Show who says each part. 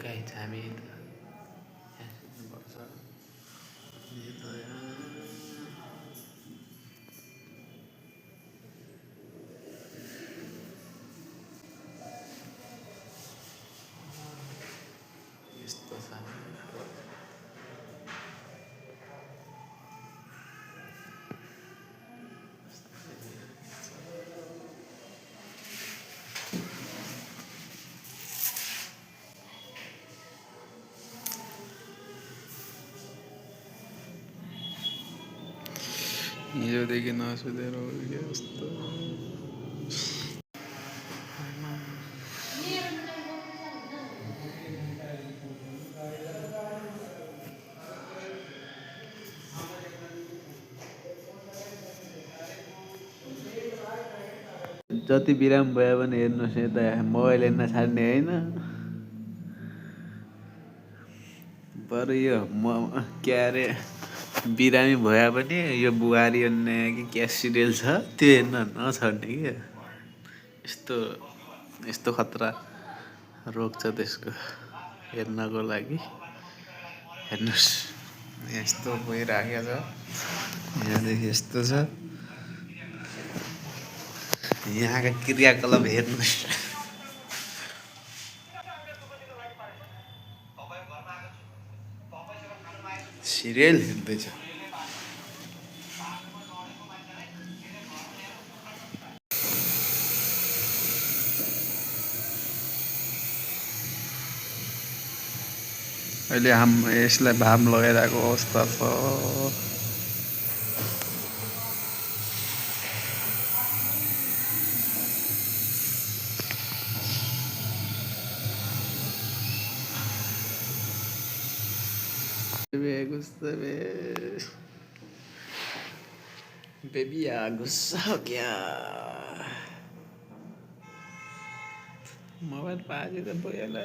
Speaker 1: guys हामी त यहाँ सुत्नुपर्छ यो त यस्तो छ हिजोदेखि नसुतेर उयो यस्तो जति बिराम भयो भने हेर्नुहोस् यता मोबाइल हेर्न छाड्ने होइन बरु यो के अरे बिरामी भए पनि यो बुहारी अन्य कि क्या सिरियल छ त्यो हेर्न नछाड्ने क्या यस्तो यस्तो खतरा रोग छ त्यसको हेर्नको लागि हेर्नुहोस् यस्तो भइराखेको छ यहाँदेखि यस्तो छ यहाँका क्रियाकलाप हेर्नुहोस् सिरियल हेर्दैछ अहिले यसलाई भाम लगाइरहेको अवस्था छ बेबी आ गुस्सा हो गया मोबाइल पाके तो बोला